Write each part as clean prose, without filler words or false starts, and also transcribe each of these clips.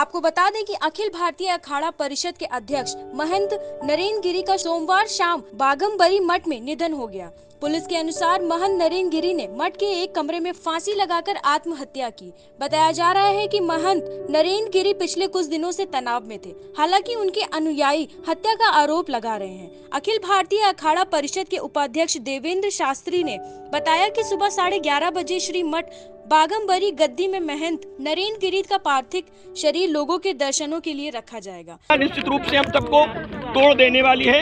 आपको बता दें कि अखिल भारतीय अखाड़ा परिषद के अध्यक्ष महंत नरेंद्र गिरी का सोमवार शाम बाघमबरी मठ में निधन हो गया। पुलिस के अनुसार महंत नरेंद्र गिरी ने मठ के एक कमरे में फांसी लगाकर आत्महत्या की। बताया जा रहा है कि महंत नरेंद्र गिरी पिछले कुछ दिनों से तनाव में थे। हालांकि उनके अनुयायी हत्या का आरोप लगा रहे हैं। अखिल भारतीय अखाड़ा परिषद के उपाध्यक्ष देवेंद्र शास्त्री ने बताया कि सुबह 11:30 बजे श्री मठ बाघमबरी गद्दी में महंत नरेंद्र गिरी का पार्थिव शरीर लोगों के दर्शनों के लिए रखा जाएगा। निश्चित रूप से हम सबको तोड़ देने वाली है।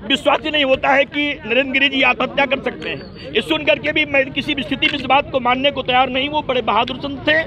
विश्वास ही नहीं होता है कि नरेंद्र गिरी जी आत्महत्या कर सकते हैं। ये सुन करके भी मैं किसी भी स्थिति में इस बात को मानने को तैयार नहीं। वो बड़े बहादुर संत थे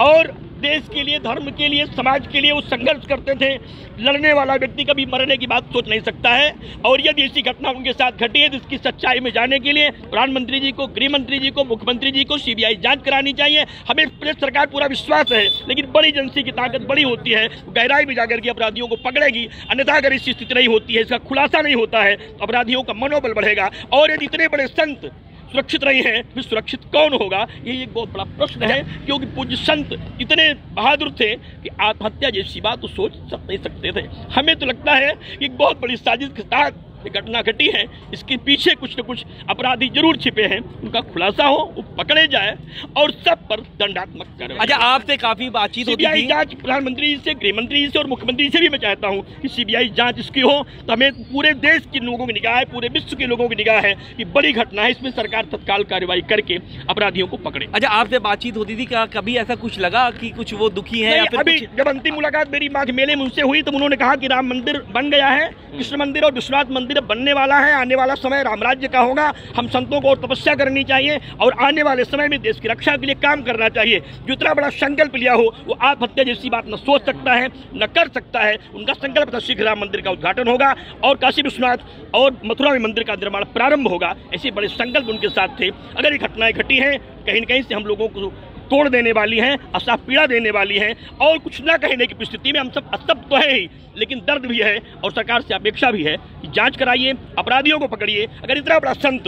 और देश के लिए, धर्म के लिए, समाज के लिए वो संघर्ष करते थे। लड़ने वाला व्यक्ति कभी मरने की बात सोच नहीं सकता है। और यदि ऐसी घटना उनके साथ घटी है तो इसकी सच्चाई में जाने के लिए प्रधानमंत्री जी को, गृह मंत्री जी को, मुख्यमंत्री जी को सीबीआई जांच करानी चाहिए। हमें प्रदेश सरकार पूरा विश्वास है, लेकिन बड़ी एजेंसी की ताकत बड़ी होती है, गहराई में जाकर के अपराधियों को पकड़ेगी। अन्यथा अगर इसकी स्थिति नहीं होती है, इसका खुलासा नहीं होता है, तो अपराधियों का मनोबल बढ़ेगा। और यदि इतने बड़े संत सुरक्षित नहीं है, फिर सुरक्षित कौन होगा? ये एक बहुत बड़ा प्रश्न है, क्योंकि पूज्य संत इतने बहादुर थे कि आत्महत्या जैसी बात तो सोच नहीं सकते थे। हमें तो लगता है कि एक बहुत बड़ी साजिश के साथ ये घटना घटी है। इसके पीछे कुछ न कुछ अपराधी जरूर छिपे हैं, उनका खुलासा हो, वो पकड़े जाए और सब पर दंडात्मक कार्रवाई। अच्छा, आपसे काफी बातचीत होती थी। सीबीआई जांच प्रधानमंत्री जी से, गृह मंत्री जी से और मुख्यमंत्री जी से भी मैं चाहता हूं कि सीबीआई जांच इसकी हो, तो हमें पूरे देश के लोगों की निगाह है, पूरे विश्व के लोगों की निगाह है कि बड़ी घटना है, इसमें सरकार तत्काल कार्रवाई करके अपराधियों को पकड़े। अच्छा, आपसे बातचीत होती थी, क्या कभी ऐसा कुछ लगा कि कुछ वो दुखी है? अभी जब अंतिम मुलाकात मेरी माघ मेले में उनसे हुई तो उन्होंने कहा कि राम मंदिर बन गया है, कृष्ण मंदिर और विश्वनाथ मंदिर बनने वाला है, आने वाला समय राम राज्य का होगा। हम संतों को और तपस्या करनी चाहिए और आने वाले समय में देश की रक्षा के लिए काम करना चाहिए। जो इतना बड़ा संकल्प लिया हो, वो आत्महत्या जैसी बात न सोच सकता है, न कर सकता है। उनका संकल्प था शीघ्र राम मंदिर का उद्घाटन होगा और काशी विश्वनाथ और मथुरा में मंदिर का निर्माण प्रारंभ होगा। ऐसे बड़े संकल्प उनके साथ थे। अगर ये घटनाएं घटी हैं, कहीं न कहीं से हम लोगों को तोड़ देने वाली हैं, असा पीड़ा देने वाली हैं और कुछ ना कहने की स्थिति में हम सब असब तो है ही, लेकिन दर्द भी है और सरकार से अपेक्षा भी है कि जांच कराइए, अपराधियों को पकड़िए। अगर इतना बड़ा संत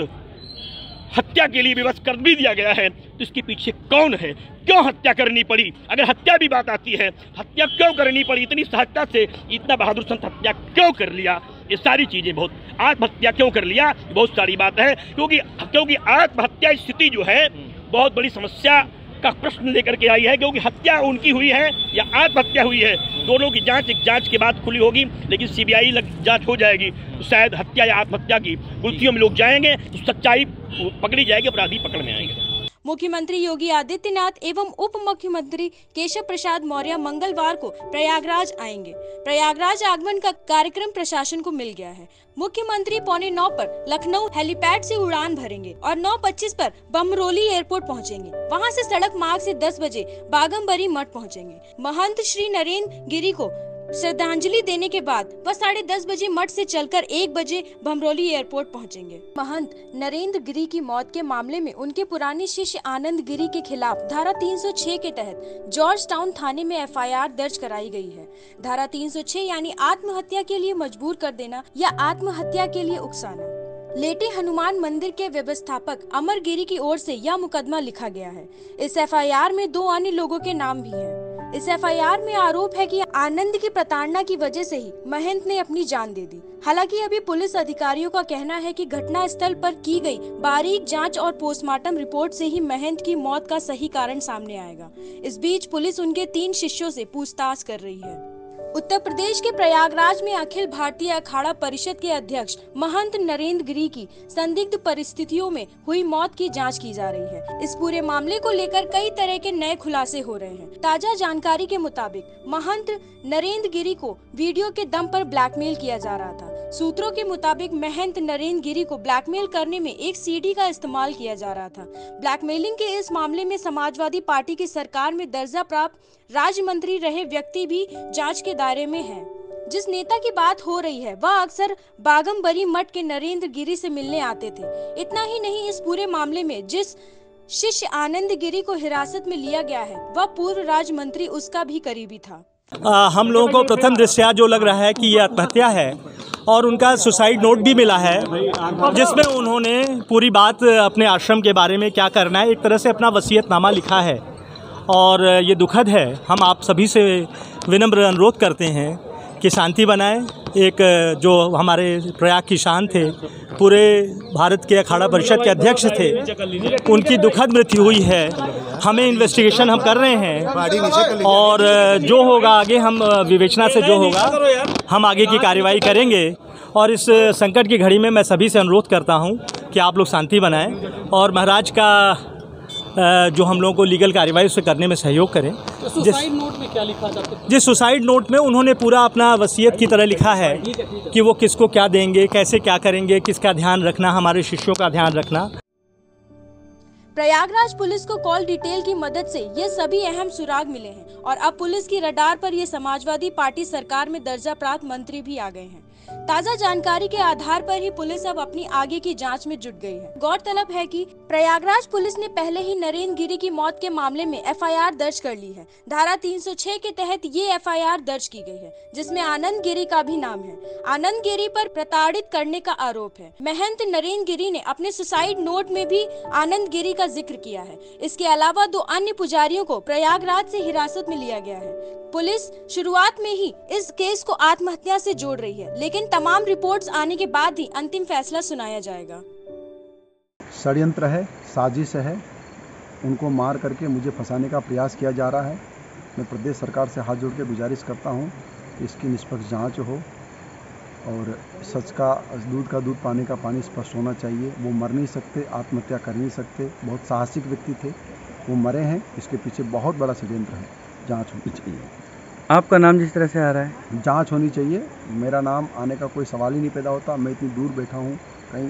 हत्या के लिए विवश कर भी दिया गया है तो इसके पीछे कौन है? क्यों हत्या करनी पड़ी? अगर हत्या भी बात आती है, हत्या क्यों करनी पड़ी? इतनी सहजता से इतना बहादुर संत हत्या क्यों कर लिया? ये सारी चीजें, बहुत आत्महत्या क्यों कर लिया, बहुत सारी बात है। क्योंकि आत्महत्या स्थिति जो है बहुत बड़ी समस्या का प्रश्न लेकर के आई है, क्योंकि हत्या उनकी हुई है या आत्महत्या हुई है, दोनों की जांच एक जांच के बाद खुली होगी। लेकिन सीबीआई जांच हो जाएगी तो शायद हत्या या आत्महत्या की गुत्थियों में लोग जाएंगे तो सच्चाई पकड़ी जाएगी, अपराधी पकड़ में आएंगे। मुख्यमंत्री योगी आदित्यनाथ एवं उप मुख्यमंत्री केशव प्रसाद मौर्य मंगलवार को प्रयागराज आएंगे। प्रयागराज आगमन का कार्यक्रम प्रशासन को मिल गया है। मुख्यमंत्री 8:45 पर लखनऊ हेलीपैड से उड़ान भरेंगे और 9:25 पर बमरोली एयरपोर्ट पहुंचेंगे। वहां से सड़क मार्ग से 10 बजे बाघमबरी मठ पहुंचेंगे। महंत श्री नरेंद्र गिरी को श्रद्धांजलि देने के बाद वह 10:30 बजे मठ से चलकर 1 बजे बमरोली एयरपोर्ट पहुंचेंगे। महंत नरेंद्र गिरी की मौत के मामले में उनके पुराने शिष्य आनंद गिरी के खिलाफ धारा 306 के तहत जॉर्ज टाउन थाने में एफआईआर दर्ज कराई गई है। धारा 306 यानी आत्महत्या के लिए मजबूर कर देना या आत्महत्या के लिए उकसाना। लेटे हनुमान मंदिर के व्यवस्थापक अमर गिरी की ओर से यह मुकदमा लिखा गया है। इस एफआईआर में 2 अन्य लोगों के नाम भी हैं। इस एफआईआर में आरोप है कि आनंद की प्रताड़ना की वजह से ही महंत ने अपनी जान दे दी। हालांकि अभी पुलिस अधिकारियों का कहना है कि घटना स्थल पर की गई बारीक जांच और पोस्टमार्टम रिपोर्ट से ही महंत की मौत का सही कारण सामने आएगा। इस बीच पुलिस उनके 3 शिष्यों से पूछताछ कर रही है। उत्तर प्रदेश के प्रयागराज में अखिल भारतीय अखाड़ा परिषद के अध्यक्ष महंत नरेंद्र गिरी की संदिग्ध परिस्थितियों में हुई मौत की जांच की जा रही है। इस पूरे मामले को लेकर कई तरह के नए खुलासे हो रहे हैं। ताजा जानकारी के मुताबिक महंत नरेंद्र गिरी को वीडियो के दम पर ब्लैकमेल किया जा रहा था। सूत्रों के मुताबिक महंत नरेंद्र गिरी को ब्लैकमेल करने में एक सीडी का इस्तेमाल किया जा रहा था। ब्लैकमेलिंग के इस मामले में समाजवादी पार्टी की सरकार में दर्जा प्राप्त राज्य मंत्री रहे व्यक्ति भी जांच के दायरे में हैं। जिस नेता की बात हो रही है वह अक्सर बाघमबरी मठ के नरेंद्र गिरी से मिलने आते थे। इतना ही नहीं, इस पूरे मामले में जिस शिष्य आनंद गिरी को हिरासत में लिया गया है वह पूर्व राज्य मंत्री उसका भी करीबी था। हम लोगों को प्रथम दृष्टया जो लग रहा है कि ये आत्महत्या है और उनका सुसाइड नोट भी मिला है, जिसमें उन्होंने पूरी बात अपने आश्रम के बारे में क्या करना है, एक तरह से अपना वसीयतनामा लिखा है। और ये दुखद है। हम आप सभी से विनम्र अनुरोध करते हैं कि शांति बनाएं। एक जो हमारे प्रयाग की शान थे, पूरे भारत के अखाड़ा परिषद के अध्यक्ष थे, उनकी दुखद मृत्यु हुई है। हमें इन्वेस्टिगेशन हम कर रहे हैं और जो होगा आगे हम विवेचना से जो होगा हम आगे की कार्रवाई करेंगे। और इस संकट की घड़ी में मैं सभी से अनुरोध करता हूं कि आप लोग शांति बनाएं और महाराज का जो हम लोगों को लीगल कार्रवाई उसे करने में सहयोग करें। सुसाइड नोट में क्या लिखा था? जिस सुसाइड नोट में उन्होंने पूरा अपना वसीयत की तरह लिखा है कि वो किसको क्या देंगे, कैसे क्या करेंगे, किसका ध्यान रखना, हमारे शिष्यों का ध्यान रखना। प्रयागराज पुलिस को कॉल डिटेल की मदद से ये सभी अहम सुराग मिले हैं और अब पुलिस की रडार पर ये समाजवादी पार्टी सरकार में दर्जा प्राप्त मंत्री भी आ गए हैं। ताजा जानकारी के आधार पर ही पुलिस अब अपनी आगे की जांच में जुट गई है। गौरतलब है कि प्रयागराज पुलिस ने पहले ही नरेंद्र गिरी की मौत के मामले में एफआईआर दर्ज कर ली है। धारा 306 के तहत ये एफआईआर दर्ज की गई है, जिसमें आनंद गिरी का भी नाम है। आनंद गिरी पर प्रताड़ित करने का आरोप है। महंत नरेंद्र गिरी ने अपने सुसाइड नोट में भी आनंद गिरी का जिक्र किया है। इसके अलावा 2 अन्य पुजारियों को प्रयागराज से हिरासत में लिया गया है। पुलिस शुरुआत में ही इस केस को आत्महत्या से जोड़ रही है, लेकिन तमाम रिपोर्ट्स आने के बाद ही अंतिम फैसला सुनाया जाएगा। षड्यंत्र है, साजिश है, उनको मार करके मुझे फंसाने का प्रयास किया जा रहा है। मैं प्रदेश सरकार से हाथ जोड़ के गुजारिश करता हूं कि इसकी निष्पक्ष जांच हो और सच का दूध पानी का पानी स्पष्ट होना चाहिए। वो मर नहीं सकते, आत्महत्या कर नहीं सकते, बहुत साहसिक व्यक्ति थे, वो मरे हैं। इसके पीछे बहुत बड़ा षड्यंत्र है, जांच होनी चाहिए। आपका नाम जिस तरह से आ रहा है, जांच होनी चाहिए। मेरा नाम आने का कोई सवाल ही नहीं पैदा होता। मैं इतनी दूर बैठा हूँ, कई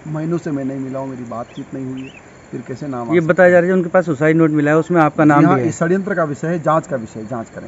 महीनों से मैं नहीं मिला हूँ, मेरी बातचीत नहीं हुई है, फिर कैसे नाम? ये बताया जा रहा है उनके पास सुसाइड नोट मिला है, उसमें आपका नाम भी है। षड्यंत्र का विषय है, जांच का विषय, जांच करें।